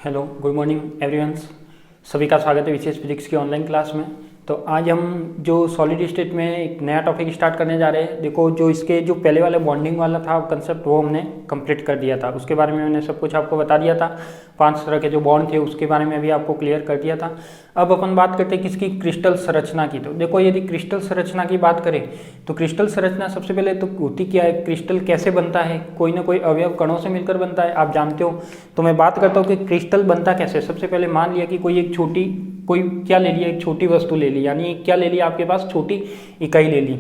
Hello, good morning everyone. सभी का स्वागत है विशेष फिजिक्स की ऑनलाइन क्लास में। तो आज हम जो सॉलिड स्टेट में एक नया टॉपिक स्टार्ट करने जा रहे हैं। देखो, जो इसके जो पहले वाले बॉन्डिंग वाला था कंसेप्ट, वो हमने कंप्लीट कर दिया था। उसके बारे में मैंने सब कुछ आपको बता दिया था। 5 तरह के जो बॉन्ड थे उसके बारे में भी आपको क्लियर कर दिया था। अब अपन बात करते हैं किसकी, क्रिस्टल संरचना की। तो देखो, यदि क्रिस्टल संरचना की बात करें तो क्रिस्टल संरचना सबसे पहले तो होती क्या है, क्रिस्टल कैसे बनता है। कोई ना कोई अवयव कणों से मिलकर बनता है, आप जानते हो। तो मैं बात करता हूँ कि क्रिस्टल बनता कैसे। सबसे पहले मान लिया कि कोई क्या ले लिया, एक छोटी वस्तु ले ली, यानी क्या ले लिया, आपके पास छोटी इकाई ले ली।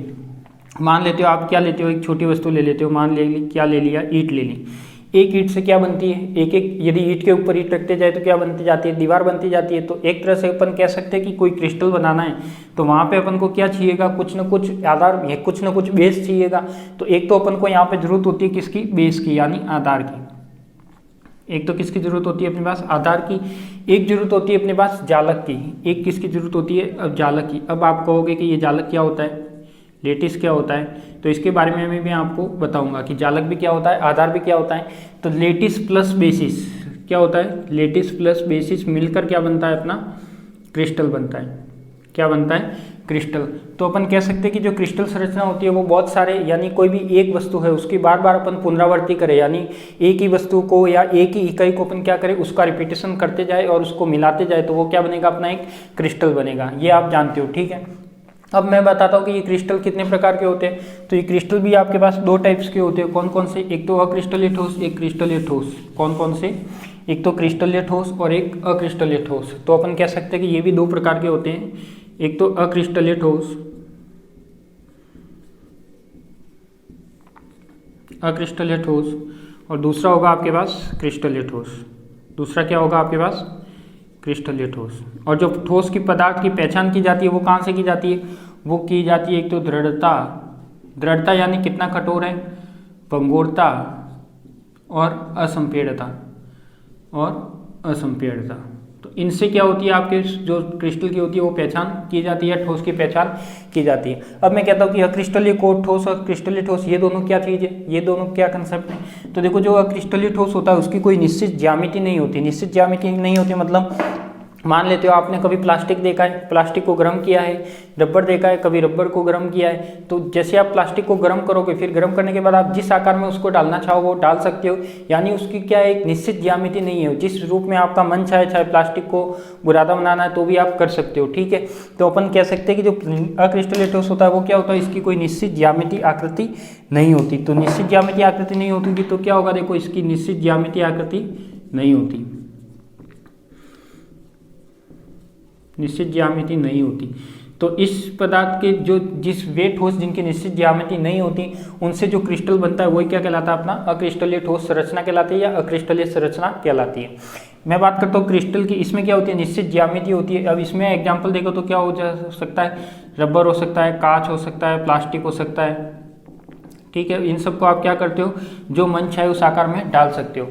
मान लेते हो आप क्या लेते हो, एक छोटी वस्तु ले लेते हो। मान ले क्या ले लिया, ईंट ले ली। एक ईंट से क्या बनती है, एक एक यदि ईंट के ऊपर ईंट रखते जाए तो क्या बनती जाती है, दीवार बनती जाती है। तो एक तरह से अपन कह सकते हैं कि कोई क्रिस्टल बनाना है तो वहां पे अपन को क्या चाहिएगा, कुछ ना कुछ आधार, कुछ ना कुछ बेस चाहिएगा। तो एक तो अपन को यहाँ पे जरूरत होती है किसकी, बेस की, यानी आधार की। एक तो किसकी जरूरत होती है अपने पास, आधार की। एक जरूरत होती है अपने पास जालक की। एक किसकी जरूरत होती है, अब जालक की। अब आप कहोगे कि ये जालक क्या होता है, लेटिस क्या होता है। तो इसके बारे में भी आपको बताऊंगा कि जालक भी क्या होता है, आधार भी क्या होता है। तो लेटिस प्लस बेसिस क्या होता है, लेटिस प्लस बेसिस मिलकर क्या बनता है अपना, क्रिस्टल बनता है। क्या बनता है, क्रिस्टल। तो अपन कह सकते हैं कि जो क्रिस्टल संरचना होती है वो बहुत सारे, यानी कोई भी एक वस्तु है उसकी बार बार अपन पुनरावृत्ति करें, यानी एक ही वस्तु को या एक ही इकाई को अपन क्या करें, उसका रिपीटेशन करते जाए और उसको मिलाते जाए, तो वो क्या बनेगा, अपना एक क्रिस्टल बनेगा। ये आप जानते हो, ठीक है। अब मैं बताता हूँ कि ये क्रिस्टल कितने प्रकार के होते हैं। तो ये क्रिस्टल भी आपके पास 2 टाइप्स के होते हैं। कौन कौन से, एक तो अक्रिस्टलीय ठोस, एक क्रिस्टलीय ठोस। कौन कौन से, एक तो क्रिस्टलीय ठोस और एक अक्रिस्टलीय ठोस। तो अपन कह सकते हैं कि ये भी 2 प्रकार के होते हैं। एक तो अक्रिस्टलीय ठोस, अक्रिस्टलीय ठोस, और दूसरा होगा आपके पास क्रिस्टलीय ठोस। दूसरा क्या होगा आपके पास, क्रिस्टलीय ठोस। और जो ठोस की पदार्थ की पहचान की जाती है वो कहाँ से की जाती है, वो की जाती है एक तो दृढ़ता, दृढ़ता यानी कितना कठोर है, भंगुरता और असंपीड़ता, और असंपीड़ता। तो इनसे क्या होती है, आपके जो क्रिस्टल की होती है वो पहचान की जाती है, ठोस की पहचान की जाती है। अब मैं कहता हूँ कि अक्रिस्टलीय ठोस और क्रिस्टलीय ठोस ये दोनों क्या चीज़ है, ये दोनों क्या कंसेप्ट है। तो देखो, जो अक्रिस्टलीय ठोस होता है उसकी कोई निश्चित ज्यामिति नहीं होती। निश्चित ज्यामिति नहीं होती मतलब, मान लेते हो आपने कभी प्लास्टिक देखा है, प्लास्टिक को गर्म किया है। रबर देखा है, कभी रबर को गर्म किया है। तो जैसे आप प्लास्टिक को गर्म करोगे, फिर गर्म करने के बाद आप जिस आकार में उसको डालना चाहो वो डाल सकते हो, यानी उसकी क्या एक निश्चित ज्यामिति नहीं है। जिस रूप में आपका मन चाहे, चाहे प्लास्टिक को बुरादा बनाना है तो भी आप कर सकते हो, ठीक है। तो अपन कह सकते हैं कि जो अक्रिस्टलीय ठोस होता है वो क्या होता है, इसकी कोई निश्चित ज्यामिति आकृति नहीं होती। तो निश्चित ज्यामिति आकृति नहीं होती तो क्या होगा, देखो इसकी निश्चित ज्यामिति आकृति नहीं होती, निश्चित ज्यामिति नहीं होती। तो इस पदार्थ के जो जिस वे ठोस जिनकी निश्चित ज्यामिति नहीं होती उनसे जो क्रिस्टल बनता है वही क्या कहलाता है, अपना अक्रिस्टलीय ठोस संरचना कहलाती है या अक्रिस्टलीय संरचना कहलाती है। मैं बात करता हूँ क्रिस्टल की, इसमें क्या होती है, निश्चित ज्यामिति होती है। अब इसमें एग्जाम्पल देखो तो क्या हो जा सकता है, रबर हो सकता है, कांच हो सकता है, प्लास्टिक हो सकता है, ठीक है। इन सबको आप क्या करते हो, जो मन चाहे उस आकार में डाल सकते हो।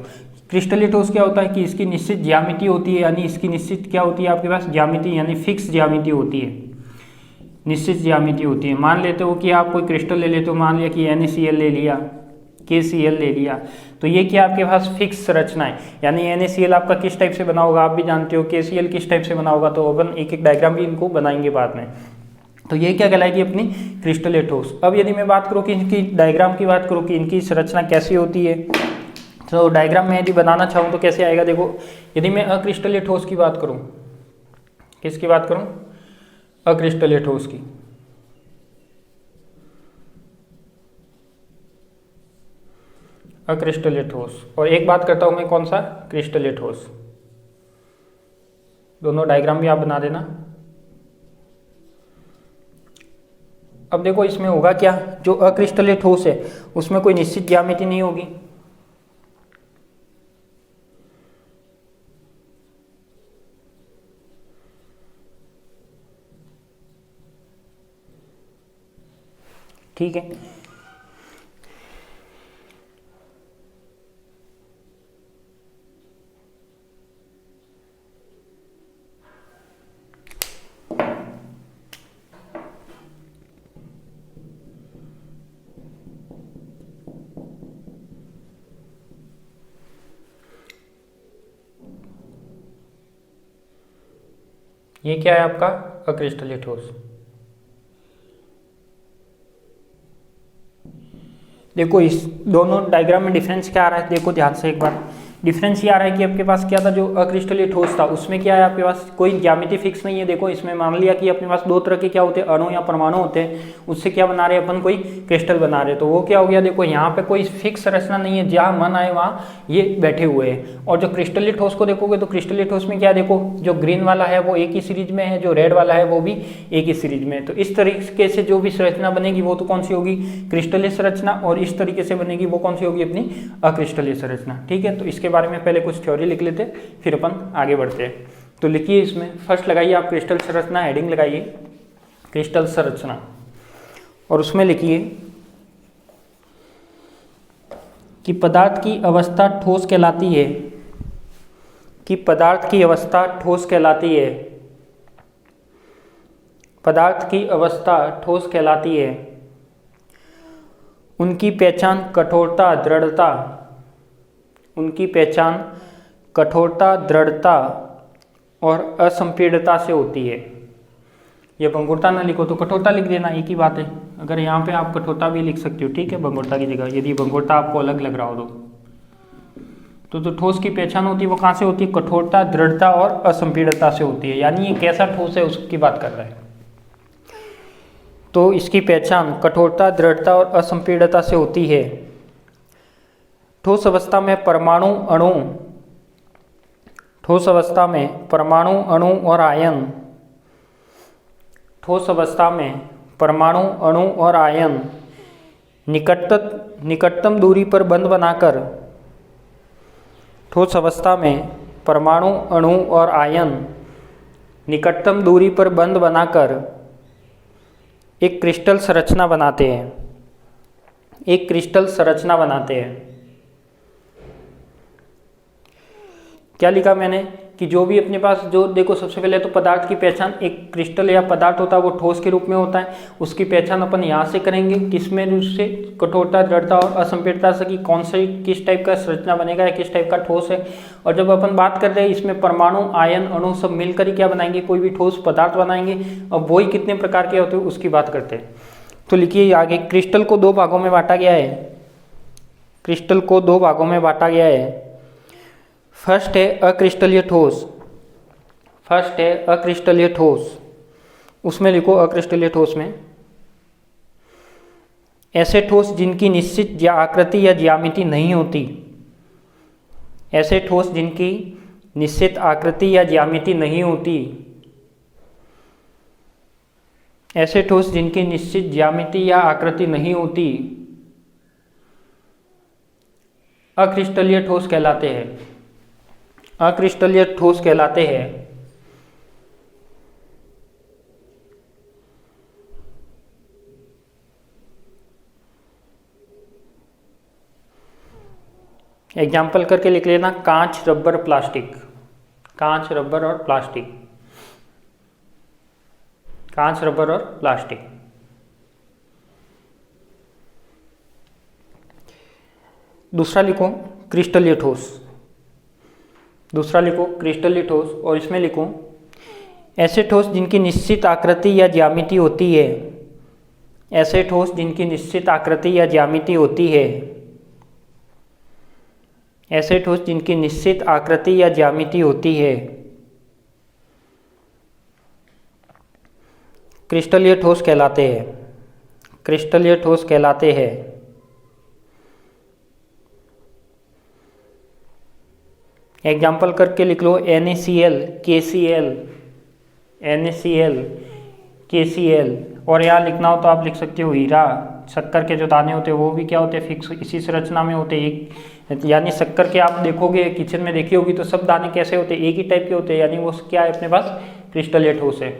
क्रिस्टलीय ठोस क्या होता है कि इसकी निश्चित ज्यामिति होती है, यानी इसकी निश्चित क्या होती है आपके पास, ज्यामिति, यानी फिक्स ज्यामिति होती है, निश्चित ज्यामिति होती है। मान लेते हो कि आप कोई क्रिस्टल ले लेते हो, मान लिया कि NaCl ले लिया, KCl ले लिया, तो ये क्या आपके पास फिक्स संरचना है। यानी NaCl आपका किस टाइप से बना होगा आप भी जानते हो, KCl किस टाइप से बना होगा। तो अपन एक एक डायग्राम भी इनको बनाएंगे बाद में। तो ये क्या कहलाएगी, अपनी क्रिस्टलीय ठोस। अब यदि मैं बात करूँ कि इनकी डायग्राम की बात करूँ कि इनकी संरचना कैसी होती है, तो डायग्राम में यदि बनाना चाहूँ तो कैसे आएगा। देखो, यदि मैं अक्रिस्टलीय ठोस की बात करूँ, किसकी बात करूँ, अक्रिस्टलीय ठोस की। अक्रिस्टलीय ठोस, और एक बात करता हूँ मैं कौन सा, क्रिस्टलीय ठोस। दोनों डायग्राम भी आप बना देना। अब देखो इसमें होगा क्या, जो अक्रिस्टलीय ठोस है उसमें कोई निश्चित ज्यामिति नहीं होगी, ठीक है। ये क्या है आपका अक्रिस्टलीय ठोस। देखो इस दोनों डायग्राम में डिफरेंस क्या आ रहा है, देखो ध्यान से एक बार। डिफरेंस ये आ रहा है कि आपके पास क्या था, जो अक्रिस्टलीय ठोस था उसमें क्या है, आपके पास कोई ज्यामिति फिक्स नहीं है। देखो इसमें मान लिया कि अपने पास दो तरह के क्या होते हैं, अणु या परमाणु होते हैं, उससे क्या बना रहे हैं अपन, कोई क्रिस्टल बना रहे हैं। तो वो क्या हो गया, देखो यहाँ पे कोई फिक्स रचना नहीं है, जहाँ मन आए वहाँ ये बैठे हुए हैं। और जो क्रिस्टलीय ठोस को देखोगे तो क्रिस्टलीय ठोस में क्या, देखो जो ग्रीन वाला है वो एक ही सीरीज में है, जो रेड वाला है वो भी एक ही सीरीज में है। तो इस तरीके से जो भी संरचना बनेगी वो तो कौन सी होगी, क्रिस्टलीय संरचना, और इस तरीके से बनेगी वो कौन सी होगी, अपनी अक्रिस्टलीय संरचना। ठीक है, तो इसके बारे में पहले कुछ थ्योरी लिख लेते, फिर अपन आगे बढ़ते हैं। तो लिखिए, इसमें फर्स्ट लगाइए आप क्रिस्टल संरचना, हेडिंग लगाइए क्रिस्टल संरचना, और उसमें लिखिए कि पदार्थ की अवस्था ठोस कहलाती है, कि पदार्थ की अवस्था ठोस कहलाती है, पदार्थ की अवस्था ठोस कहलाती है। उनकी पहचान कठोरता, दृढ़ता, उनकी पहचान कठोरता, दृढ़ता और असंपीड़ितता से होती है। ये भंगुरता ना लिखो तो कठोरता लिख देना, एक ही बात है। अगर यहाँ पे आप कठोरता भी लिख सकते हो, ठीक है, भंगुरता की जगह, यदि भंगुरता आपको अलग लग रहा हो तो जो ठोस की पहचान होती है वो कहाँ से होती है, कठोरता, दृढ़ता और असंपीड़ितता से होती है। यानी ये कैसा ठोस है उसकी बात कर रहा है। तो इसकी पहचान कठोरता, दृढ़ता और असंपीड़ितता से होती है। ठोस अवस्था में परमाणु अणु, ठोस अवस्था में परमाणु अणु और आयन, ठोस अवस्था में परमाणु अणु और आयन निकटतम दूरी पर बंध बनाकर, ठोस अवस्था में परमाणु अणु और आयन निकटतम दूरी पर बंध बनाकर एक क्रिस्टल संरचना बनाते हैं, एक क्रिस्टल संरचना बनाते हैं। क्या लिखा मैंने कि जो भी अपने पास, जो देखो सबसे पहले तो पदार्थ की पहचान, एक क्रिस्टल या पदार्थ होता है वो ठोस के रूप में होता है, उसकी पहचान अपन यहाँ से करेंगे, किसमें रूप से, कठोरता, दृढ़ता और असंपीड़ितता से, कि कौन से किस टाइप का संरचना बनेगा या किस टाइप का ठोस है। और जब अपन बात कर रहे हैं इसमें परमाणु, आयन, अणु सब मिलकर ही क्या बनाएंगे, कोई भी ठोस पदार्थ बनाएंगे, और वही कितने प्रकार के होते हैं उसकी बात करते हैं। तो लिखिए आगे, क्रिस्टल को दो भागों में बांटा गया है, क्रिस्टल को दो भागों में बांटा गया है। फर्स्ट है अक्रिस्टलीय ठोस, फर्स्ट है अक्रिस्टलीय ठोस, उसमें लिखो अक्रिस्टलीय ठोस में ऐसे ठोस जिनकी निश्चित आकृति या ज्यामिति नहीं होती, ऐसे ठोस जिनकी निश्चित आकृति या ज्यामिति नहीं होती, ऐसे ठोस जिनकी निश्चित ज्यामिति या आकृति नहीं होती अक्रिस्टलीय ठोस कहलाते हैं, अक्रिस्टलीय ठोस कहलाते हैं। एग्जाम्पल करके लिख लेना, कांच, रबर, प्लास्टिक, कांच, रबर और प्लास्टिक, कांच, रबर और प्लास्टिक। दूसरा लिखो क्रिस्टलीय ठोस, दूसरा लिखो क्रिस्टलीय ठोस, और इसमें लिखो ऐसे ठोस जिनकी निश्चित आकृति या ज्यामिति होती है, ऐसे ठोस जिनकी निश्चित आकृति या ज्यामिति होती है, ऐसे ठोस जिनकी निश्चित आकृति या ज्यामिति होती है क्रिस्टलीय ठोस कहलाते हैं, क्रिस्टलीय ठोस कहलाते हैं। एग्जाम्पल करके लिख लो, NaCl, KCl, NaCl, KCl, और यहाँ लिखना हो तो आप लिख सकते हो हीरा। शक्कर के जो दाने होते हैं वो भी क्या होते हैं, फिक्स इसी संरचना में होते हैं। एक यानी शक्कर के आप देखोगे किचन में देखी होगी तो सब दाने कैसे होते हैं, एक ही टाइप के होते हैं, यानी वो क्या है अपने पास, क्रिस्टलीय ठोस है।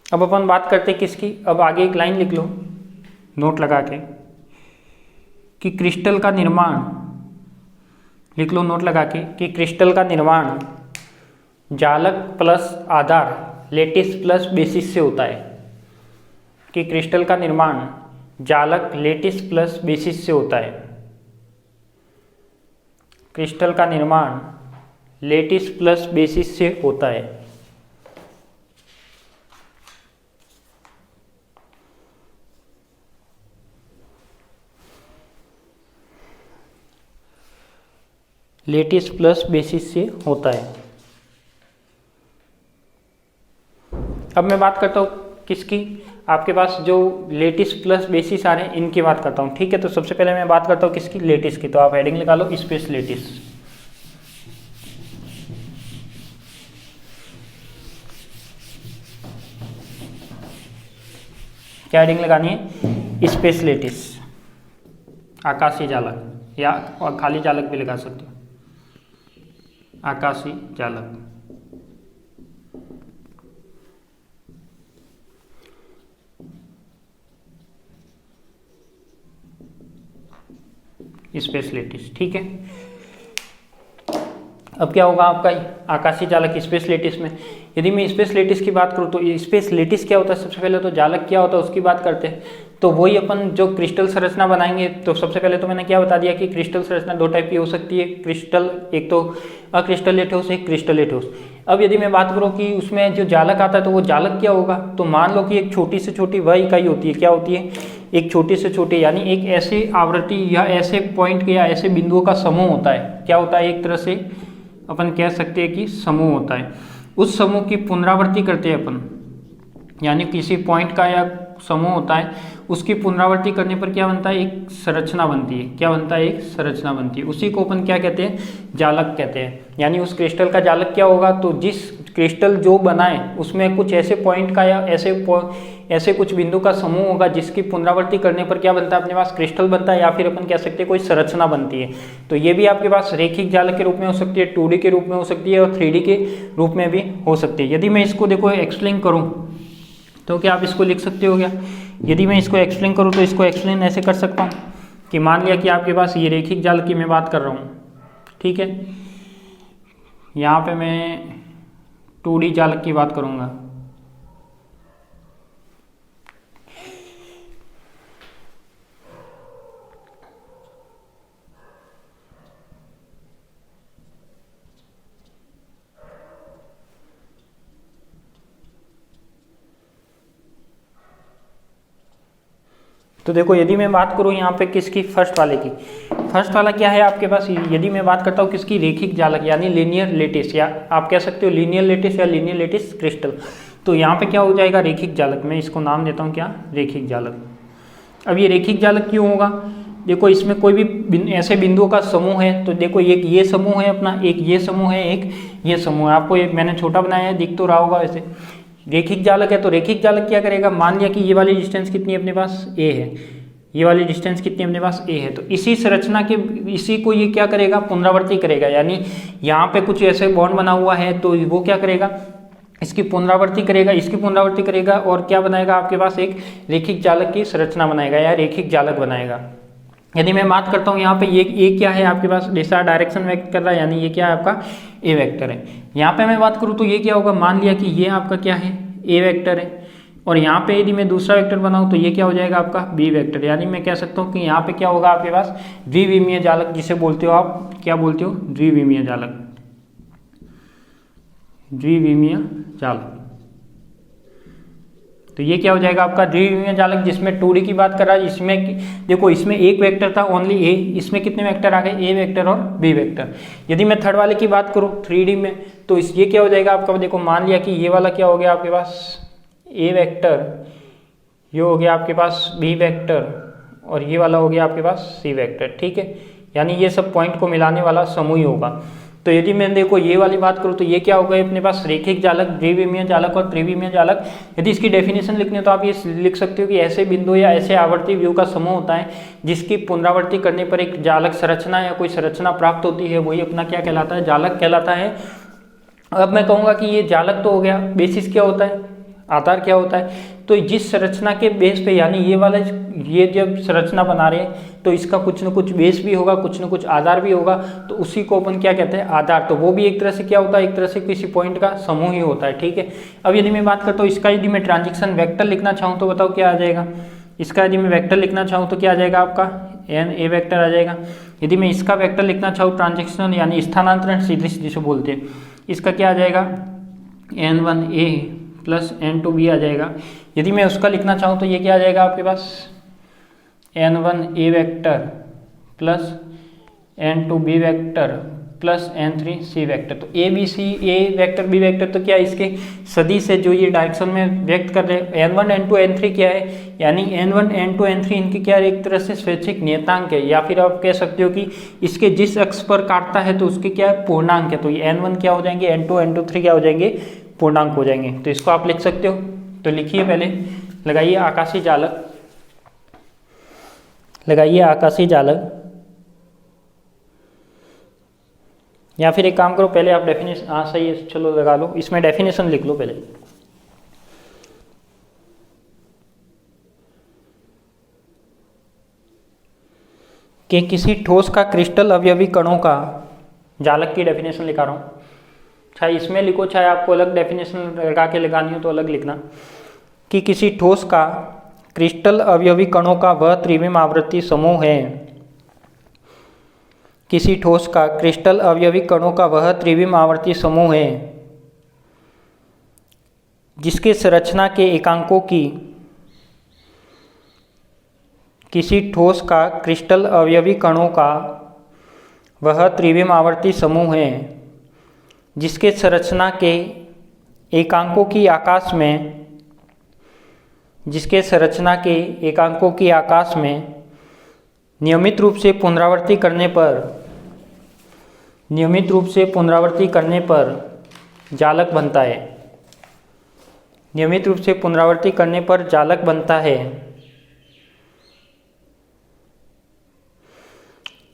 अब अपन बात करते हैं किसकी, अब आगे एक लाइन लिख लो नोट लगा के कि क्रिस्टल का निर्माण, लिख लो नोट लगा के कि क्रिस्टल का निर्माण जालक प्लस आधार, लेटिस प्लस बेसिस से होता है, कि क्रिस्टल का निर्माण जालक लेटिस प्लस बेसिस से होता है। क्रिस्टल का निर्माण लेटिस प्लस बेसिस से होता है। लेटिस प्लस बेसिस से होता है। अब मैं बात करता हूँ किसकी, आपके पास जो लेटिस प्लस बेसिस आ रहे हैं इनकी बात करता हूँ। ठीक है, तो सबसे पहले मैं बात करता हूँ किसकी, लेटिस की। तो आप हेडिंग लगा लो स्पेस लेटिस। क्या हेडिंग लगानी है, स्पेस लेटिस, आकाशीय जालक, या और खाली जालक भी लगा सकते हो, आकाशीय जालक। Space lattice. ठीक है, अब क्या होगा आपका आकाशीय जालक स्पेस लेटिस में। यदि मैं स्पेस लेटिस की बात करूँ तो स्पेस लेटिस क्या होता है, सबसे पहले तो जालक क्या होता है उसकी बात करते हैं। तो वही अपन जो क्रिस्टल संरचना बनाएंगे, तो सबसे पहले तो मैंने क्या बता दिया कि क्रिस्टल संरचना दो टाइप की हो सकती है, क्रिस्टल, एक तो अक्रिस्टलीय ठोस, एक क्रिस्टलीय ठोस। अब यदि मैं बात करूँ कि उसमें जो जालक आता है तो वो जालक क्या होगा, तो मान लो कि एक छोटी से छोटी वह इकाई होती है, क्या होती है, एक छोटी से छोटी, यानी एक ऐसे आवृत्ति या ऐसे पॉइंट के या ऐसे बिंदुओं का समूह होता है। क्या होता है, एक तरह से अपन कह सकते हैं कि समूह होता है। उस समूह की पुनरावृत्ति करते हैं अपन, यानी किसी पॉइंट का या समूह होता है, उसकी पुनरावृत्ति करने पर क्या बनता है, एक संरचना बनती है। क्या बनता है, एक संरचना बनती है। उसी को अपन क्या कहते हैं, जालक कहते हैं। यानी उस क्रिस्टल का जालक क्या होगा, तो जिस क्रिस्टल जो बनाए उसमें कुछ ऐसे पॉइंट का या ऐसे कुछ बिंदु का समूह होगा जिसकी पुनरावृत्ति करने पर क्या बनता है, अपने पास क्रिस्टल बनता है, या फिर अपन कह सकते हैं कोई संरचना बनती है। तो ये भी आपके पास रेखिक जालक के रूप में हो सकती है, 2D के रूप में हो सकती है, और 3D के रूप में भी हो सकती है। यदि मैं इसको देखो एक्सप्लेन करूँ तो क्या आप इसको लिख सकते हो क्या, यदि मैं इसको एक्सप्लेन करूँ तो इसको एक्सप्लेन ऐसे कर सकता हूँ कि मान लिया कि आपके पास ये रेखिक जालक की मैं बात कर रहा हूँ, ठीक है, यहाँ पे मैं 2D जालक की बात करूँगा। तो देखो यदि मैं बात करूँ यहाँ पे किसकी, फर्स्ट वाले की, फर्स्ट वाला क्या है आपके पास, यदि मैं बात करता हूँ किसकी, रेखिक जालक, यानी लीनियर लेटिस, या आप कह सकते हो लीनियर लेटिस या लीनियर लेटिस क्रिस्टल। तो यहाँ पे क्या हो जाएगा, रेखिक जालक। मैं इसको नाम देता हूँ क्या, रेखिक जालक। अब ये रेखिक जालक क्यों होगा, देखो इसमें कोई भी ऐसे बिंदुओं का समूह है, तो देखो एक ये समूह है अपना, एक ये समूह है, एक ये समूह है। आपको एक मैंने छोटा बनाया है, दिख तो रहा होगा वैसे। रेखिक जालक है तो रेखिक जालक क्या करेगा, मान लिया कि ये वाली डिस्टेंस कितनी है अपने पास, ए है, ये वाली डिस्टेंस कितनी अपने पास, ए है। तो इसी संरचना के इसी को ये क्या करेगा, पुनरावृत्ति करेगा। यानी यहाँ पे कुछ ऐसे बॉन्ड बना हुआ है तो वो क्या करेगा, इसकी पुनरावृत्ति करेगा, इसकी पुनरावृत्ति करेगा, और क्या बनाएगा, आपके पास एक रेखिक जालक की संरचना बनाएगा या रेखिक जालक बनाएगा। यदि मैं बात करता हूँ यहाँ पे ये क्या है आपके पास, दिशा डायरेक्शन व्यक्त कर रहा है, यानी ये क्या है आपका ए वेक्टर है। यहाँ पे मैं बात करूँ तो ये क्या होगा, मान लिया कि ये आपका क्या है, ए वेक्टर है, और यहाँ पे यदि मैं दूसरा वेक्टर बनाऊँ तो ये क्या हो जाएगा आपका बी वेक्टर। यानी मैं कह सकता हूँ कि यहाँ पे क्या होगा आपके पास, द्विविमीय जालक, जिसे बोलते हो आप, क्या बोलते हो, द्विविमीय जालक, द्विविमीय जालक। तो ये क्या हो जाएगा आपका द्विविमीय जालक, जिसमें 2D की बात कर रहा है। इसमें देखो इसमें एक वेक्टर था ओनली ए, इसमें कितने वेक्टर आ गए, ए वेक्टर और बी वेक्टर। यदि मैं थर्ड वाले की बात करूँ 3D में, तो ये क्या हो जाएगा आपका, देखो मान लिया कि ये वाला क्या हो गया आपके पास ए वेक्टर, ये हो गया आपके पास बी वेक्टर, और ये वाला हो गया आपके पास सी वेक्टर। ठीक है, यानी ये सब पॉइंट को मिलाने वाला समूह ही होगा। तो यदि मैं देखो ये वाली बात करूँ तो ये क्या होगा अपने पास, रेखिक जालक, द्विविमीय जालक और त्रिविमीय जालक। यदि इसकी डेफिनेशन लिखनी है तो आप ये लिख सकते हो कि ऐसे बिंदु या ऐसे आवर्ती व्यू का समूह होता है जिसकी पुनरावृत्ति करने पर एक जालक संरचना या कोई संरचना प्राप्त होती है, वही अपना क्या कहलाता है, जालक कहलाता है। अब मैं कहूँगा कि ये जालक तो हो गया, बेसिस क्या होता है, आधार क्या होता है। तो जिस संरचना के बेस पे, यानी ये वाला ये जब संरचना बना रहे हैं तो इसका कुछ न कुछ बेस भी होगा, कुछ न कुछ आधार भी होगा, तो उसी को अपन क्या कहते हैं, आधार। तो वो भी एक तरह से क्या होता है, एक तरह से किसी पॉइंट का समूह ही होता है। ठीक है, अब यदि मैं बात करता हूँ इसका, यदि मैं ट्रांजिशन वेक्टर लिखना चाहूँ तो बताओ क्या आ जाएगा, इसका यदि मैं वेक्टर लिखना चाहूँ तो क्या आ जाएगा आपका एन ए वेक्टर आ जाएगा। यदि मैं इसका वेक्टर लिखना चाहूँ ट्रांजेक्शनल यानी स्थानांतरण सीधी जिसे बोलते हैं, इसका क्या आ जाएगा n1a प्लस n2b आ जाएगा। यदि मैं उसका लिखना चाहूँ तो ये क्या आ जाएगा आपके पास n1a vector plus n2b vector plus n3c vector. तो A B C A vector B vector तो क्या है इसके सदिश से जो ये डायरेक्शन में व्यक्त कर रहे हैं। n1 n2 n3 क्या है यानी n1 n2 n3 इनकी क्या है एक तरह से स्वैच्छिक नियतांक है, या फिर आप कह सकते हो कि इसके जिस अक्ष पर काटता है तो उसके क्या है पूर्णांक है। तो ये n1 क्या हो जाएंगे n2 n2 3 क्या हो जाएंगे पूर्णांक हो जाएंगे। तो इसको आप लिख सकते हो। तो लिखिए, पहले लगाइए आकाशीय जालक, लगाइए आकाशीय जालक, या फिर एक काम करो पहले आप डेफिनेशन, हाँ सही है चलो लगा लो, इसमें डेफिनेशन लिख लो पहले। कि किसी ठोस का क्रिस्टल अवयवी कणों का, जालक की डेफिनेशन लिखा रहा हूँ, चाहे इसमें लिखो चाहे आपको अलग डेफिनेशन लगा के लगानी हो तो अलग लिखना। कि किसी ठोस का क्रिस्टल अवयवी कणों का वह त्रिविम आवृत्ति समूह है, किसी ठोस का क्रिस्टल अवयवी कणों का वह त्रिविम आवर्ती समूह है जिसके संरचना के एकांकों की, किसी ठोस का क्रिस्टल अवयवी कणों का वह त्रिविम आवर्ती समूह है जिसके संरचना के एकांकों की आकाश में, जिसके संरचना के एकांकों की आकाश में नियमित रूप से पुनरावृत्ति करने पर, नियमित रूप से पुनरावृत्ति करने पर जालक बनता है, नियमित रूप से पुनरावृत्ति करने पर जालक बनता है।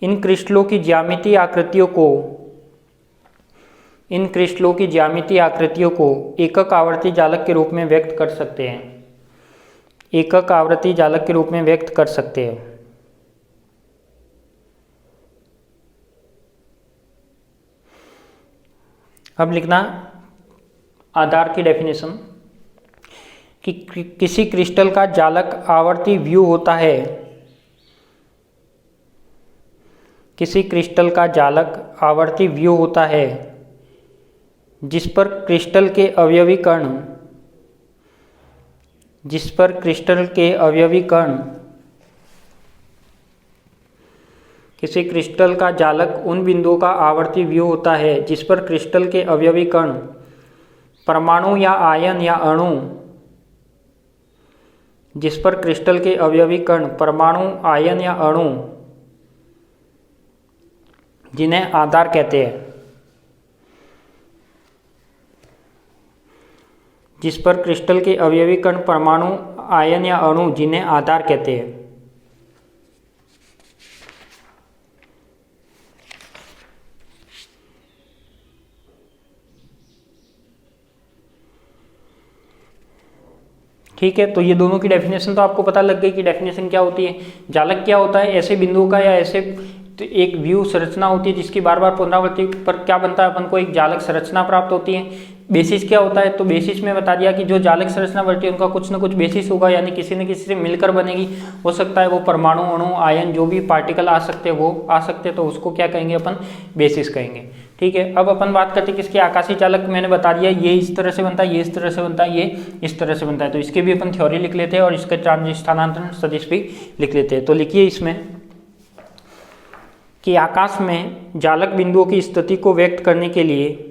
इन क्रिस्टलों की ज्यामितीय आकृतियों को, इन क्रिस्टलों की ज्यामितीय आकृतियों को एकक आवर्ती जालक के रूप में व्यक्त कर सकते हैं, एकक आवर्ती जालक के रूप में व्यक्त कर सकते हैं। अब लिखना आधार की डेफिनेशन कि किसी क्रिस्टल का जालक आवर्ती व्यू होता है, किसी क्रिस्टल का जालक आवर्ती व्यू होता है जिस पर क्रिस्टल के अवयवी कण, जिस पर क्रिस्टल के अवयवी कण, किसी क्रिस्टल का जालक उन बिंदुओं का आवर्ती व्यू होता है जिस पर क्रिस्टल के अवयवी कण परमाणु या आयन या अणु, जिस पर क्रिस्टल के अवयवी कण परमाणु आयन या अणु जिन्हें आधार कहते हैं, जिस पर क्रिस्टल के अवयवी कण परमाणु आयन या अणु जिन्हें आधार कहते हैं। ठीक है, तो ये दोनों की डेफिनेशन तो आपको पता लग गई कि डेफिनेशन क्या होती है। जालक क्या होता है, ऐसे बिंदुओं का या ऐसे तो एक व्यू संरचना होती है जिसकी बार बार पुनरावृत्ति पर क्या बनता है अपन को एक जालक संरचना प्राप्त होती है। बेसिस क्या होता है, तो बेसिस में बता दिया कि जो जालक संरचना बनती है उनका कुछ ना कुछ बेसिस होगा, यानी किसी न किसी से मिलकर बनेगी। हो सकता है वो परमाणु अणु आयन जो भी पार्टिकल आ सकते हैं वो आ सकते हैं, तो उसको क्या कहेंगे अपन बेसिस कहेंगे। ठीक है, अब अपन बात करते हैं किसके आकाशीय जालक। मैंने बता दिया ये इस तरह से बनता है, ये इस तरह से बनता है, ये इस तरह से बनता है, तो इसके भी अपन थ्योरी लिख लेते हैं और इसके स्थानांतरण सदिश भी लिख लेते हैं। तो लिखिए इसमें कि आकाश में जालक बिंदुओं की स्थिति को व्यक्त करने के लिए,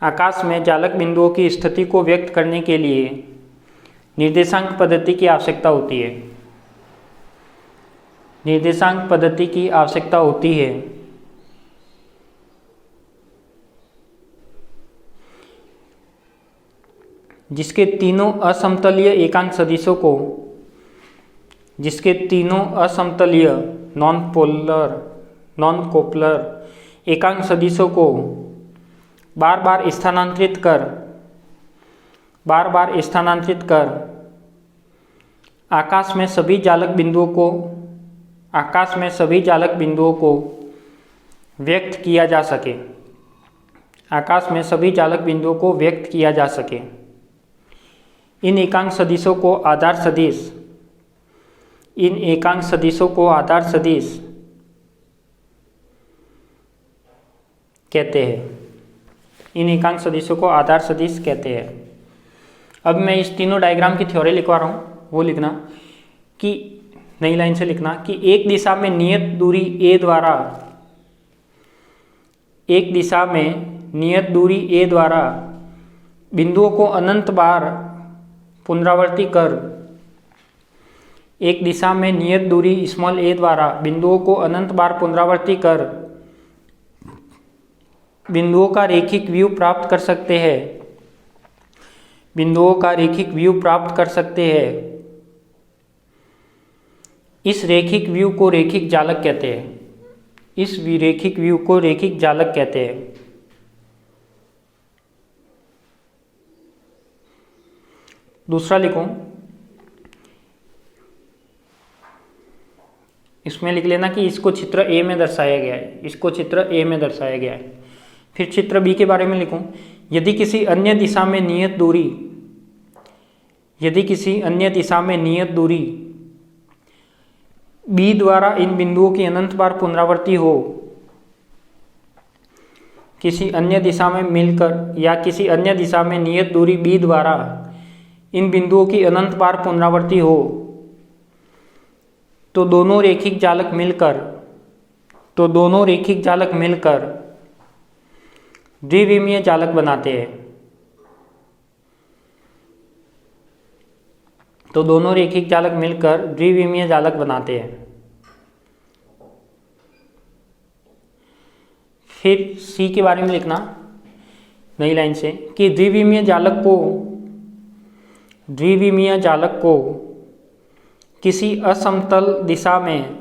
आकाश में जालक बिंदुओं की स्थिति को व्यक्त करने के लिए निर्देशांक पद्धति की आवश्यकता होती है, निर्देशांक पद्धति की आवश्यकता होती है। जिसके तीनों असमतलीय एकांक सदिशों को, जिसके तीनों असमतलीय नॉन कोपलर एकांक सदिशों को बार बार स्थानांतरित कर आकाश में सभी जालक बिंदुओं को, आकाश में सभी जालक बिंदुओं को व्यक्त किया जा सके, आकाश में सभी जालक बिंदुओं को व्यक्त किया जा सके। इन एकांक सदिशों को आधार सदिश, इन एकांक सदिशों को आधार सदिश कहते हैं। इन एकांक सदिशों को आधार सदिश कहते हैं। अब मैं इस तीनों डायग्राम की थ्योरी लिखवा रहा हूँ, वो लिखना कि नई लाइन से लिखना कि एक दिशा में नियत दूरी a द्वारा, एक दिशा में नियत दूरी a द्वारा बिंदुओं को अनंत बार पुनरावर्ती कर, एक दिशा में नियत दूरी स्मॉल a द्वारा बिंदुओं को अनंत बार पुनरावर्ती कर बिंदुओं का रैखिक व्यू प्राप्त कर सकते हैं। बिंदुओं का रैखिक व्यू प्राप्त कर सकते हैं। इस रैखिक व्यू को रैखिक जालक कहते हैं। इस रैखिक व्यू को रैखिक जालक कहते हैं। दूसरा लिखूं, इसमें लिख लेना कि इसको चित्र ए में दर्शाया गया है। इसको चित्र ए में दर्शाया गया है। फिर चित्र बी के बारे में लिखूं, यदि किसी अन्य दिशा में नियत दूरी, यदि किसी अन्य दिशा में नियत दूरी बी द्वारा इन बिंदुओं की अनंत बार पुनरावृत्ति हो, किसी अन्य दिशा में मिलकर या किसी अन्य दिशा में नियत दूरी बी द्वारा इन बिंदुओं की अनंत बार पुनरावृत्ति हो, तो दोनों रैखिक जालक मिलकर द्विविमीय जालक बनाते हैं। तो दोनों रैखिक जालक मिलकर द्विविमीय जालक बनाते हैं। फिर सी के बारे में लिखना नई लाइन से कि द्विविमीय जालक को किसी असमतल दिशा में,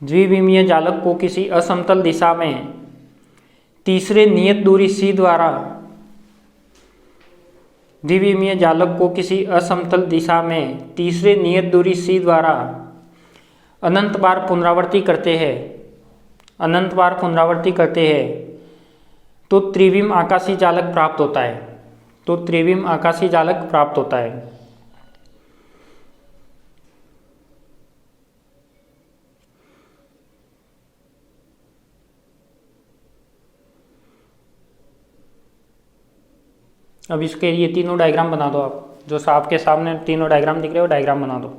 द्विविमीय जालक को किसी असमतल दिशा में तीसरे नियत दूरी सी द्वारा, द्विविमीय जालक को किसी असमतल दिशा में तीसरे नियत दूरी सी द्वारा अनंत बार पुनरावृत्ति करते हैं, तो त्रिविम आकाशीय जालक प्राप्त होता है। अब इसके ये तीनों डायग्राम बना दो। आप जो आपके सामने तीनों डायग्राम दिख रहे हो, डायग्राम बना दो।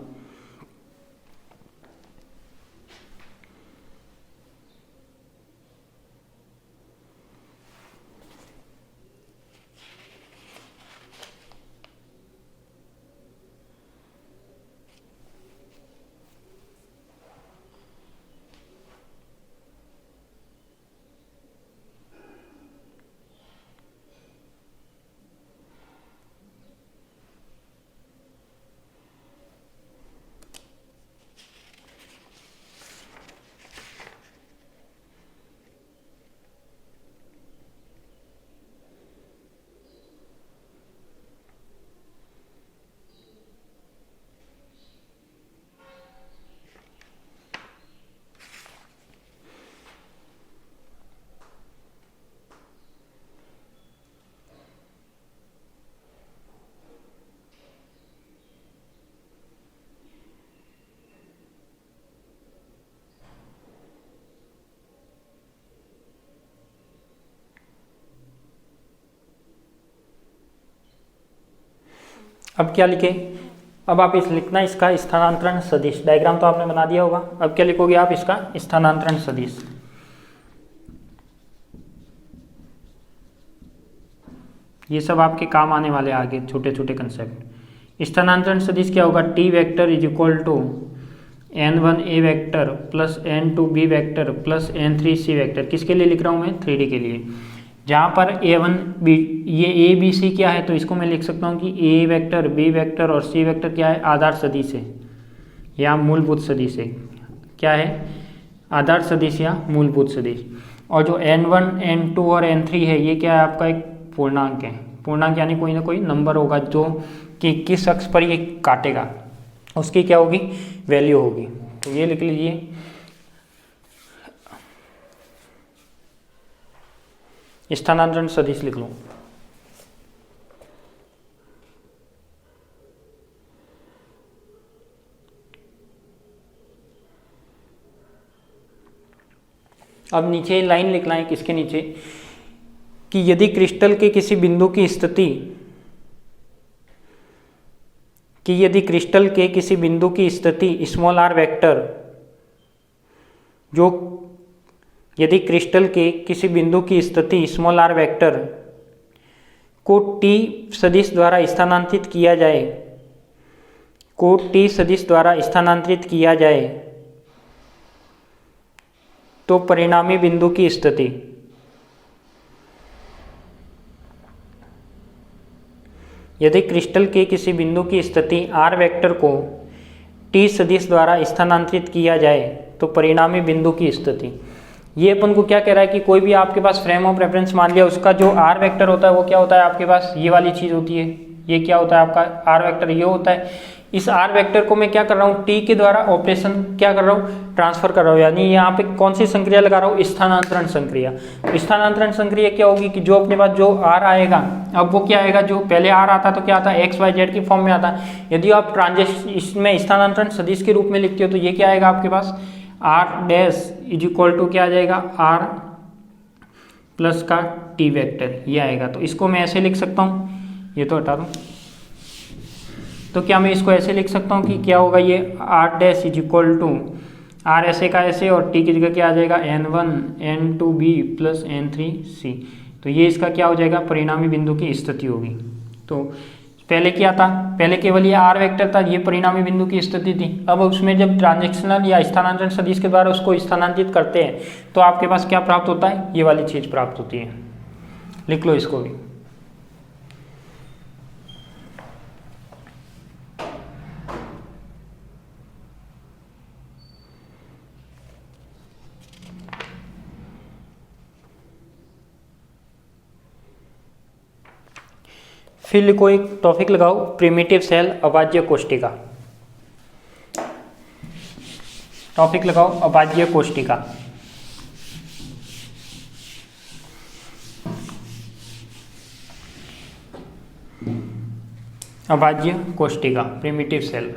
अब क्या लिखें? अब आप इस लिखना इसका स्थानांतरण सदिश। डायग्राम तो आपने बना दिया होगा। अब क्या लिखोगे आप? इसका स्थानांतरण सदिश। ये सब आपके काम आने वाले आगे छोटे छोटे कंसेप्ट। स्थानांतरण सदिश क्या होगा? T vector is equal to n1 a vector plus n2 b vector plus n3 c vector. किसके लिए लिख रहा हूँ मैं? 3D के लिए। जहाँ पर a1 b, ये a b c क्या है, तो इसको मैं लिख सकता हूँ कि a वेक्टर b वेक्टर और c वेक्टर क्या है? आधार सदिश है या मूलभूत सदिश है। क्या है? आधार सदिश या मूलभूत सदिश। और जो n1 n2 और n3 है, ये क्या है? आपका एक पूर्णांक है। पूर्णांक यानी कोई ना कोई नंबर होगा जो कि किस अक्ष पर ये काटेगा, उसकी क्या होगी? वैल्यू होगी। तो ये लिख लीजिए। स्थानांतरण सदिश लिख लो। अब नीचे लाइन लिखना है किसके नीचे कि यदि क्रिस्टल के किसी बिंदु की स्थिति स्मॉल आर वेक्टर यदि क्रिस्टल के किसी बिंदु की स्थिति स्मॉल आर वेक्टर को टी सदिश द्वारा स्थानांतरित किया जाए तो परिणामी बिंदु की स्थिति यदि क्रिस्टल के किसी बिंदु की स्थिति आर वेक्टर को टी सदिश द्वारा स्थानांतरित किया जाए तो परिणामी बिंदु की स्थिति। ये अपन को क्या कह रहा है कि कोई भी आपके पास फ्रेम ऑफ रेफरेंस मान लिया, उसका जो आर वेक्टर होता है वो क्या होता है आपके पास, ये वाली चीज़ होती है। ये क्या होता है आपका आर वेक्टर, ये होता है। इस आर वेक्टर को मैं क्या कर रहा हूँ, टी के द्वारा ऑपरेशन क्या कर रहा हूँ, ट्रांसफर कर रहा हूँ। यानी यहाँ पे कौन सी संक्रिया लगा रहा हूँ, स्थानांतरण संक्रिया। स्थानांतरण संक्रिया क्या होगी कि जो अपने पास जो आर आएगा, अब वो क्या आएगा, जो पहले आर आता तो क्या आता है, एक्स वाई जेड की फॉर्म में आता है। यदि आप ट्रांजिशन इसमें स्थानांतरण सदिश के रूप में लिखते हो तो ये क्या आएगा आपके पास, R dash is equal to क्या आ जाएगा, आर प्लस का टी वेक्टर, ये आएगा। तो इसको मैं ऐसे लिख सकता हूँ, ये तो हटा दूँ, तो क्या मैं इसको ऐसे लिख सकता हूँ कि क्या होगा, ये R dash is equal to R ऐसे का ऐसे और टी की जगह क्या आ जाएगा, N1 N2B प्लस N3C। तो ये इसका क्या हो जाएगा, परिणामी बिंदु की स्थिति होगी। तो पहले क्या था, पहले केवल ये आर वेक्टर था, ये परिणामी बिंदु की स्थिति थी। अब उसमें जब ट्रांजैक्शनल या स्थानांतरण सदिश के द्वारा उसको स्थानांतरित करते हैं तो आपके पास क्या प्राप्त होता है, ये वाली चीज़ प्राप्त होती है। लिख लो इसको भी। फिर लिखो, एक टॉपिक लगाओ, प्रिमिटिव सेल अभाज्य कोष्टिका। टॉपिक लगाओ अभाज्य कोष्टिका। अभाज्य कोष्टिका, प्रिमिटिव सेल।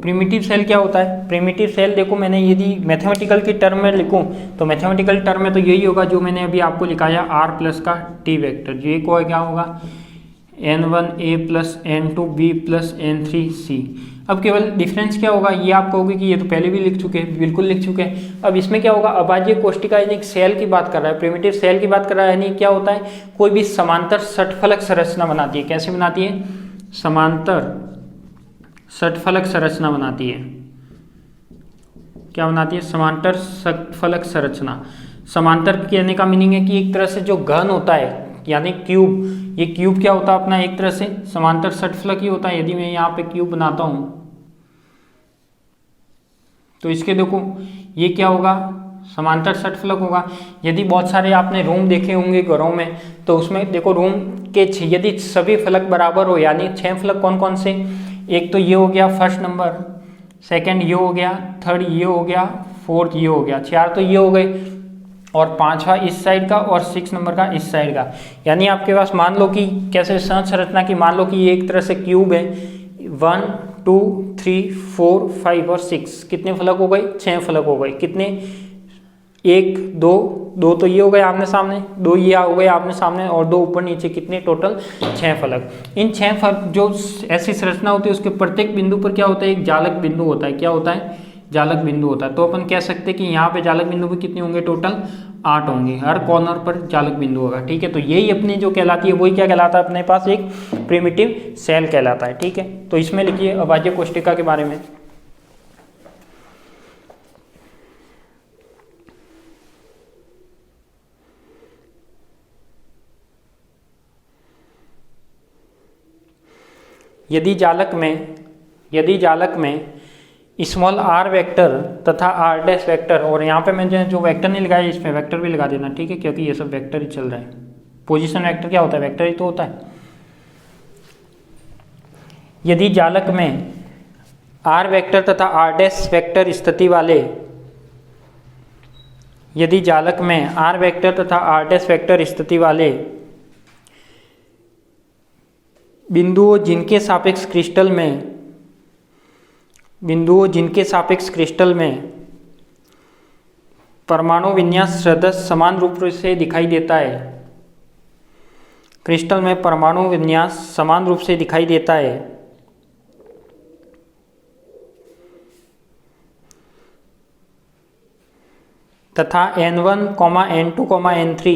प्रिमिटिव सेल क्या होता है, प्रिमिटिव सेल देखो, मैंने यदि मैथमेटिकल की टर्म में लिखूं तो मैथमेटिकल टर्म में तो यही होगा जो मैंने अभी आपको लिखाया, आर प्लस का टी वेक्टर। ये को क्या होगा, N1A plus N2B plus N3C। अब केवल डिफरेंस क्या होगा, ये आप कहोगे कि ये तो पहले भी लिख चुके हैं, बिल्कुल लिख चुके हैं। अब इसमें क्या होगा, अभाज्य कोष्टिका यानी एक सेल की बात कर रहा है, प्रिमिटिव सेल की बात कर रहा है। यानी क्या होता है, कोई भी समांतर षटफलक संरचना बनाती है। कैसे बनाती है, समांतर षटफलक संरचना बनाती है। क्या बनाती है, समांतर षटफलक संरचना। समांतर कहने का मीनिंग है कि एक तरह से जो घन होता है यानी क्यूब, ये क्यूब क्या होता है अपना, एक तरह से समांतर षटफलक ही होता है। यदि मैं यहाँ पे क्यूब बनाता हूँ तो इसके देखो ये क्या होगा, समांतर षटफलक होगा। यदि बहुत सारे आपने रूम देखे होंगे घरों में, तो उसमें देखो रूम के यदि सभी फलक बराबर हो, यानी 6 फलक कौन कौन से, एक तो ये हो गया फर्स्ट नंबर, सेकंड ये हो गया, थर्ड ये हो गया, फोर्थ ये हो गया, 4 तो ये हो गए, और 5वां इस साइड का और 6 नंबर का इस साइड का। यानी आपके पास मान लो कि कैसे संरचना की, मान लो कि ये एक तरह से क्यूब है, 1 2 3 4 5 और 6, कितने फलक हो गए, 6 फलक हो गए। कितने, 1 2 तो ये हो गए आमने सामने, 2 ये हो गए आमने सामने, और 2 ऊपर नीचे, कितने टोटल 6 फलक। इन 6 फलक जो ऐसी संरचना होती है उसके प्रत्येक बिंदु पर क्या होता है, एक जालक बिंदु होता है। क्या होता है, जालक बिंदु होता है। तो अपन कह सकते हैं कि यहाँ पे जालक बिंदु भी कितने होंगे, टोटल 8 होंगे, हर कॉर्नर पर जालक बिंदु होगा। ठीक है, तो यही अपनी जो कहलाती है वही क्या कहलाता है अपने पास, एक प्रिमिटिव सेल कहलाता है। ठीक है, तो इसमें लिखिए अभाज्य कोष्टिका के बारे में। यदि जालक में स्मॉल आर वेक्टर तथा आर डैश वेक्टर, और यहाँ पे मैंने जो वेक्टर नहीं लगाया इसमें वेक्टर भी लगा देना, ठीक है, क्योंकि ये सब वेक्टर ही चल रहा है। पोजीशन वेक्टर क्या होता है, वेक्टर ही तो होता है। यदि जालक में आर वेक्टर तथा आर डैश वेक्टर स्थिति वाले यदि जालक में आर वेक्टर तथा आर डैश वेक्टर स्थिति वाले बिंदुओं जिनके सापेक्ष क्रिस्टल में परमाणु विन्यास सदस्य समान रूप से दिखाई देता है, क्रिस्टल में परमाणु विन्यास समान रूप से दिखाई देता है तथा N1, N2, N3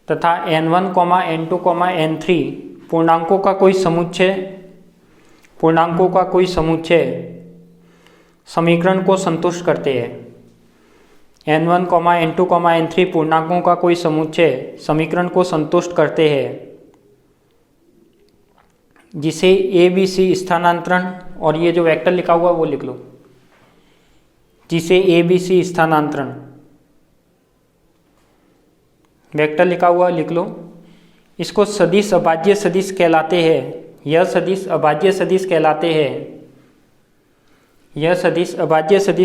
तथा N1, N2, N3 पूर्णांकों का कोई समुच्चय समीकरण को संतुष्ट करते हैं। N1, N2, N3 पूर्णांकों का कोई समुच्चय समीकरण को संतुष्ट करते हैं, जिसे ABC स्थानांतरण, और ये जो वेक्टर लिखा हुआ है वो लिख लो, जिसे ABC स्थानांतरण वेक्टर लिखा हुआ लिख लो। इसको सदिश अभाज्य सदिश कहलाते हैं। यह सदिश अभाज्य सदिश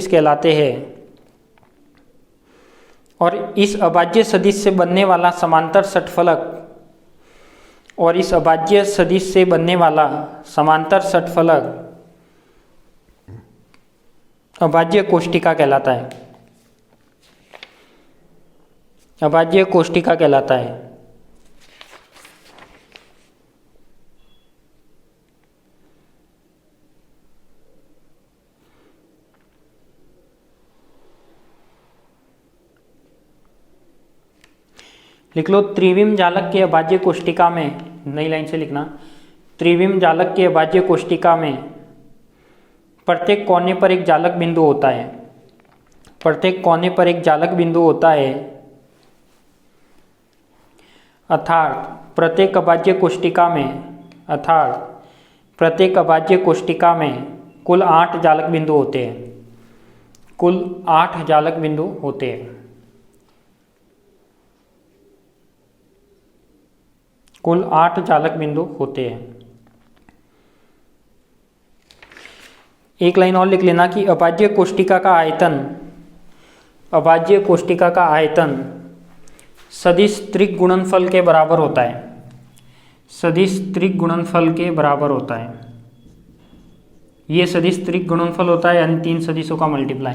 कहलाते हैं। और इस अभाज्य सदिश से बनने वाला समांतर षटफलक अभाज्य कोष्टिका कहलाता है। लिख लो, त्रिविम जालक के अभाज्य कोष्टिका में, नई लाइन से लिखना, त्रिविम जालक के अभाज्य कोष्टिका में प्रत्येक कोने पर एक जालक बिंदु होता है। अर्थात प्रत्येक अभाज्य कोष्टिका में कुल 8 जालक बिंदु होते हैं। कुल 8 जालक बिंदु होते हैं। एक लाइन और लिख लेना कि अभाज्य कोष्टिका का आयतन सदिश त्रिक गुणनफल के बराबर होता है। ये सदिश त्रिक गुणनफल होता है, यानी 3 सदिशों का मल्टीप्लाई।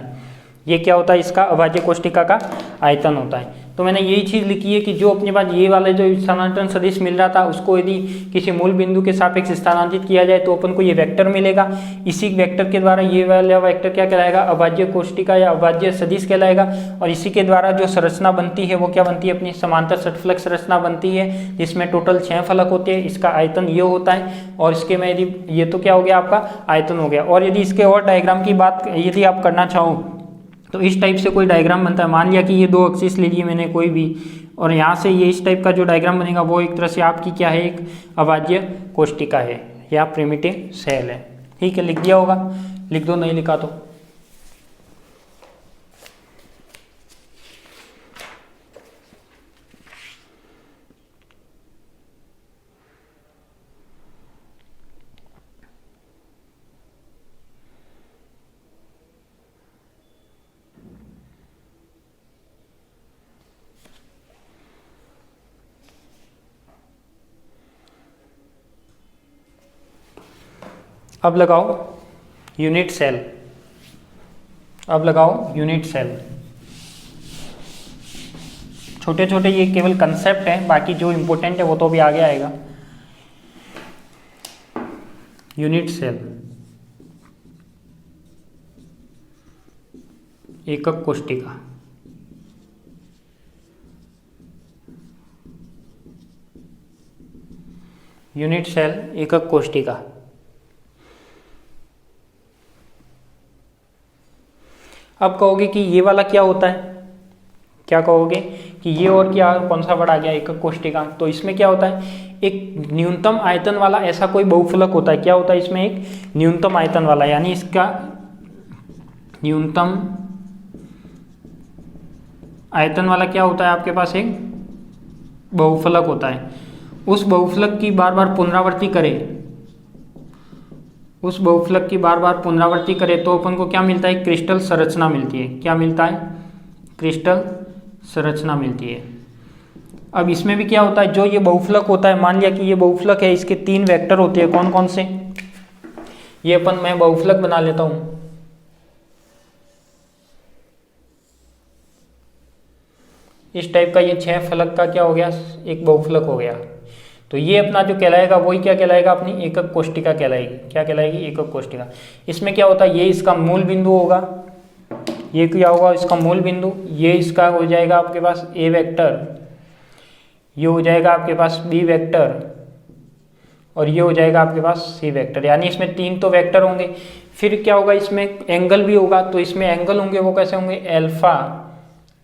ये क्या होता है? इसका अभाज्य कोष्टिका का आयतन होता है। तो मैंने यही चीज़ लिखी है कि जो अपने पास ये वाला जो स्थानांतरण सदिश मिल रहा था, उसको यदि किसी मूल बिंदु के सापेक्ष स्थानांतरित किया जाए तो अपन को ये वेक्टर मिलेगा। इसी वेक्टर के द्वारा ये वाला वेक्टर क्या कहलाएगा? अभाज्य कोष्टिका या अभाज्य सदिश कहलाएगा। और इसी के द्वारा जो संरचना बनती है वो क्या बनती है? अपनी समांतर षटफलक संरचना बनती है, जिसमें टोटल 6 फलक होते हैं। इसका आयतन ये होता है। और इसके में यदि ये तो क्या हो गया? आपका आयतन हो गया। और यदि इसके और डायग्राम की बात यदि आप करना चाहो तो इस टाइप से कोई डायग्राम बनता है। मान लिया कि ये 2 एक्सिस ले लिए मैंने कोई भी, और यहाँ से ये इस टाइप का जो डायग्राम बनेगा वो एक तरह से आपकी क्या है? एक अभाज्य कोष्टिका है या प्रिमिटिव सेल है। ठीक है, लिख दिया होगा, लिख दो, नहीं लिखा तो। अब लगाओ यूनिट सेल। छोटे छोटे ये केवल कंसेप्ट है, बाकी जो इंपॉर्टेंट है वो तो भी आगे आएगा। यूनिट सेल, एकक कोष्टिका। यूनिट सेल, एकक कोष्टिका। अब कहोगे कि ये वाला क्या होता है? क्या कहोगे कि ये और क्या, कौन सा वर्ड आ गया? एकक कोष्टिका। तो इसमें क्या होता है? एक न्यूनतम आयतन वाला ऐसा कोई बहुफलक होता है। क्या होता है इसमें? एक न्यूनतम आयतन वाला, यानी इसका न्यूनतम आयतन वाला क्या होता है? आपके पास एक बहुफलक होता है। उस बहुफलक की बार बार पुनरावृत्ति करे तो अपन को क्या मिलता है? क्रिस्टल संरचना मिलती है। क्या मिलता है? क्रिस्टल संरचना मिलती है। अब इसमें भी क्या होता है, जो ये बहुफलक होता है, मान लिया कि ये बहुफलक है, इसके 3 वेक्टर होते हैं, कौन कौन से, ये मैं बहुफलक बना लेता हूं। इस टाइप का ये 6 फलक का क्या हो गया, एक बहुफलक हो गया। तो ये अपना जो कहलाएगा वही क्या कहलाएगा, अपनी एकक कोष्टिका कहलाएगी। क्या कहलाएगी, एकक कोष्टिका। इसमें क्या होता है, ये इसका मूल बिंदु होगा, ये क्या होगा, इसका मूल बिंदु, ये इसका हो जाएगा आपके पास ए वेक्टर, ये हो जाएगा आपके पास बी वेक्टर, और ये हो जाएगा आपके पास सी वेक्टर। यानी इसमें 3 तो वेक्टर होंगे। फिर क्या होगा, इसमें एंगल भी होगा, तो इसमें एंगल होंगे वो कैसे होंगे, अल्फा,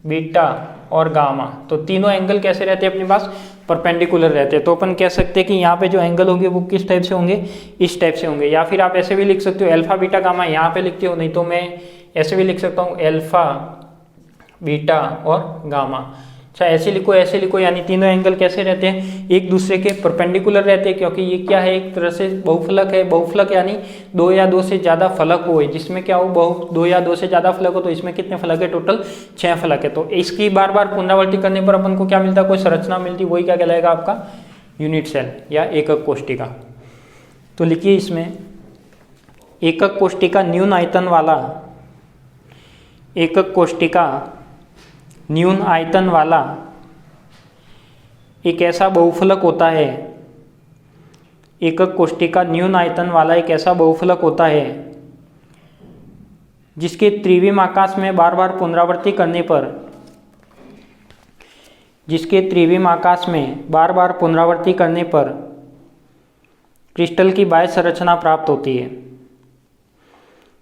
बीटा और गामा। तो तीनों एंगल कैसे रहते हैं अपने पास, परपेंडिकुलर रहते हैं। तो अपन कह सकते हैं कि यहाँ पे जो एंगल होंगे वो किस टाइप से होंगे, इस टाइप से होंगे। या फिर आप ऐसे भी लिख सकते हो, अल्फा बीटा गामा यहाँ पे लिखते हो, नहीं तो मैं ऐसे भी लिख सकता हूँ, अल्फा बीटा और गामा। अच्छा ऐसे लिखो, यानी तीनों एंगल कैसे रहते हैं, एक दूसरे के परपेंडिकुलर रहते हैं, क्योंकि ये क्या है, एक तरह से बहुफलक है। बहुफलक यानी 2 या 2 से ज़्यादा फलक हुए, जिसमें क्या हो, 2 या 2 से ज़्यादा फलक हो। तो इसमें कितने फलक है, टोटल 6 फलक है। तो इसकी बार बार पुनरावृत्ति करने पर अपन को क्या मिलता है, कोई संरचना मिलती, वही क्या कहलाएगा आपका यूनिट सेल या एकक कोष्टिका। तो लिखिए इसमें, एकक कोष्टिका न्यून आयतन वाला, एकक कोष्टिका न्यून आयतन वाला एक ऐसा बहुफलक होता है, एकक कोष्टिका न्यून आयतन वाला एक ऐसा बहुफलक होता है जिसके त्रिविम आकाश में बार बार पुनरावृत्ति करने पर, जिसके त्रिविम आकाश में बार बार पुनरावृत्ति करने पर क्रिस्टल की बाह्य संरचना प्राप्त होती है।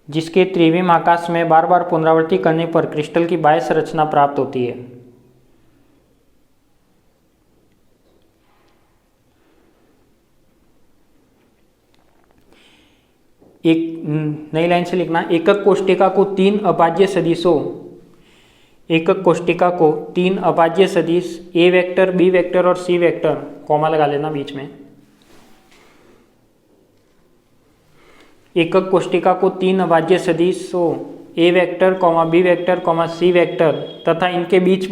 जिसके त्रिविम आकाश में बार बार पुनरावृत्ति करने पर क्रिस्टल की बाह्य संरचना प्राप्त होती है। एक नई लाइन से लिखना, एकक कोष्टिका को 3 अभाज्य सदिशों, एकक कोष्टिका को 3 अभाज्य सदिश ए वेक्टर, बी वेक्टर और सी वेक्टर, कॉमा लगा लेना बीच में। एकक कोष्टिका को 3 अभाज्य सदिशों ए vector, B vector, C vector तथा इनके बीच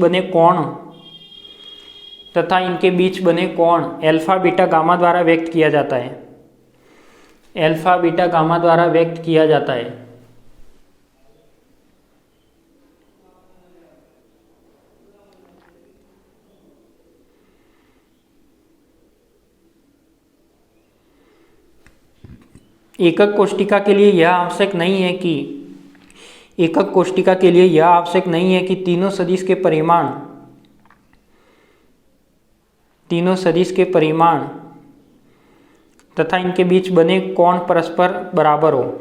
बने कोण अल्फा बीटा गामा द्वारा व्यक्त किया जाता है। अल्फा बीटा गामा द्वारा व्यक्त किया जाता है। एकक कोष्टिका के लिए यह आवश्यक नहीं है कि, एकक कोष्टिका के लिए यह आवश्यक नहीं है कि तीनों सदिश के परिमाण तथा इनके बीच बने कोण परस्पर बराबर हो।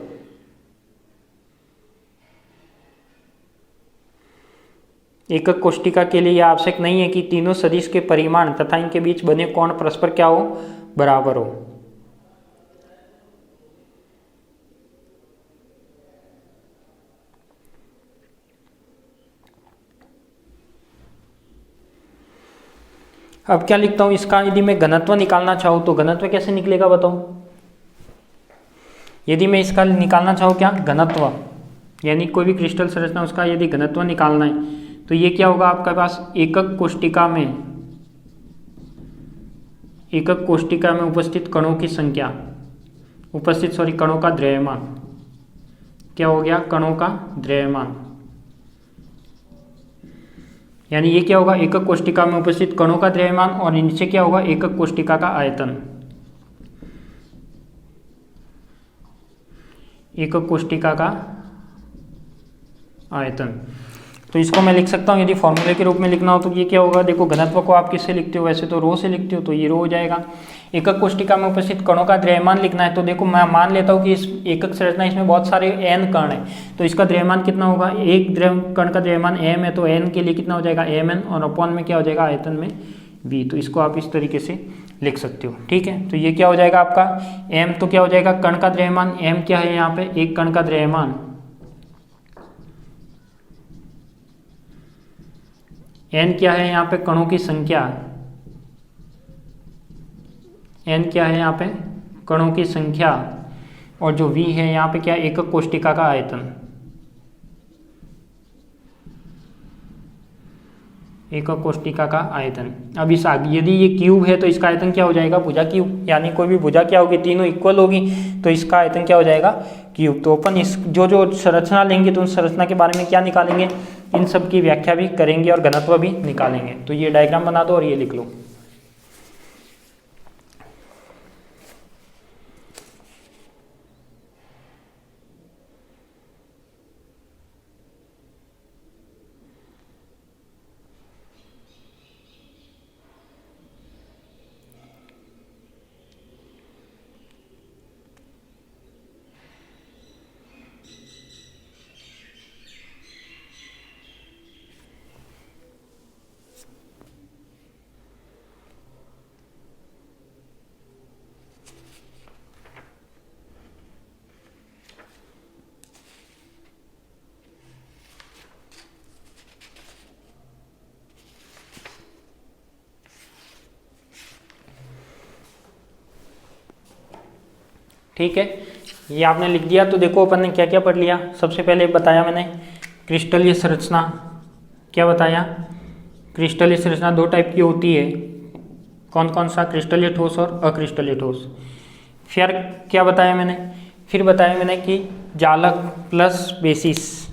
एकक कोष्टिका के लिए यह आवश्यक नहीं है कि तीनों सदिश के परिमाण तथा इनके बीच बने कोण परस्पर क्या हो, बराबर हो। अब क्या लिखता हूं, इसका यदि मैं घनत्व निकालना चाहूँ तो घनत्व कैसे निकलेगा बताओ। यदि मैं इसका निकालना चाहूँ क्या, घनत्व, यानी कोई भी क्रिस्टल संरचना उसका यदि घनत्व निकालना है तो ये क्या होगा आपके पास, एकक कोष्टिका में उपस्थित कणों की संख्या, कणों का द्रव्यमान, क्या हो गया, कणों का द्रव्यमान। यानी ये क्या होगा, एकक कोष्टिका में उपस्थित कणों का द्रव्यमान, और नीचे क्या होगा, एकक कोष्टिका का आयतन, एकक कोष्टिका का आयतन। तो इसको मैं लिख सकता हूँ, यदि फॉर्मूले के रूप में लिखना हो तो ये क्या होगा, देखो घनत्व को आप किससे लिखते हो, वैसे तो रो से लिखते हो, तो ये रो हो जाएगा। एकक कोष्टिका में उपस्थित कणों का द्रव्यमान लिखना है, तो देखो मैं मान लेता हूँ कि इस एकक संरचना इसमें बहुत सारे n कण है, तो इसका द्रव्यमान कितना होगा, एक कण का द्रव्यमान m है, तो n के लिए कितना हो जाएगा mn, और अपॉन में क्या हो जाएगा, आयतन में v। तो इसको आप इस तरीके से लिख सकते हो, ठीक है। तो ये क्या हो जाएगा आपका m, तो क्या हो जाएगा कण का द्रव्यमान, m क्या है यहाँ पे, एक कण का द्रव्यमान, n क्या है यहाँ पे, कणों की संख्या, n क्या है यहाँ पे, कणों की संख्या, और जो v है यहाँ पे क्या, एकक कोष्टिका का आयतन। एकक कोष्टिका का आयतन। अब इस आगे यदि ये क्यूब है तो इसका आयतन क्या हो जाएगा, भुजा क्यूब, यानी कोई भी भुजा क्या होगी, तीनों इक्वल होगी, तो इसका आयतन क्या हो जाएगा, क्यूब। तो अपन इस जो जो संरचना लेंगे तो उन संरचना के बारे में क्या निकालेंगे, इन सब की व्याख्या भी करेंगे और घनत्व भी निकालेंगे। तो ये डायग्राम बना दो और ये लिख लो। ठीक है, ये आपने लिख दिया। तो देखो अपन ने क्या क्या पढ़ लिया। सबसे पहले बताया मैंने क्रिस्टलीय संरचना, क्या बताया, क्रिस्टलीय संरचना दो टाइप की होती है। कौन कौन सा, क्रिस्टलीय ठोस और अक्रिस्टलीय ठोस। फिर क्या बताया मैंने, फिर बताया मैंने कि जालक प्लस बेसिस,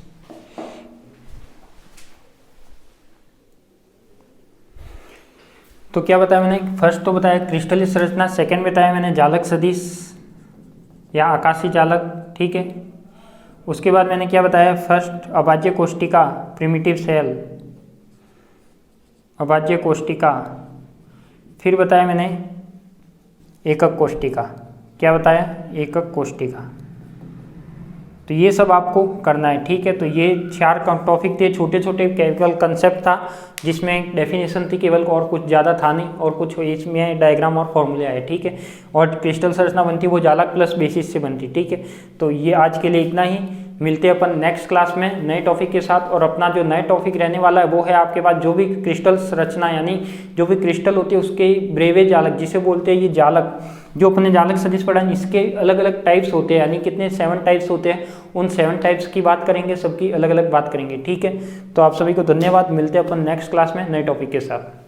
तो क्या बताया मैंने, फर्स्ट तो बताया क्रिस्टलीय संरचना, सेकंड बताया मैंने जालक सदिश या आकाशीय जालक, ठीक है। उसके बाद मैंने क्या बताया, फर्स्ट अभाज्य कोष्टिका, प्रिमिटिव सेल, अभाज्य कोष्टिका। फिर बताया मैंने एकक कोष्टिका, क्या बताया, एकक कोष्टिका। तो ये सब आपको करना है, ठीक है। तो ये 4 टॉपिक थे, छोटे छोटे केवल कंसेप्ट था, जिसमें डेफिनेशन थी केवल, और कुछ ज़्यादा था नहीं, और कुछ इसमें डायग्राम और फॉर्मूले आए, ठीक है। और क्रिस्टल संरचना बनती वो जालक प्लस बेसिस से बनती, ठीक है। तो ये आज के लिए इतना ही, मिलते हैं अपन नेक्स्ट क्लास में नए टॉपिक के साथ। और अपना जो नए टॉपिक रहने वाला है वो है आपके पास जो भी क्रिस्टल संरचना, यानी जो भी क्रिस्टल होती है उसके ब्रेवे जालक, जिसे बोलते हैं ये जालक, जो अपने जालक सदिश पढ़ा है, इसके अलग अलग टाइप्स होते हैं, यानी कितने 7 टाइप्स होते हैं, उन 7 टाइप्स की बात करेंगे, सबकी अलग अलग बात करेंगे, ठीक है। तो आप सभी को धन्यवाद, मिलते हैं अपन नेक्स्ट क्लास में नए टॉपिक के साथ।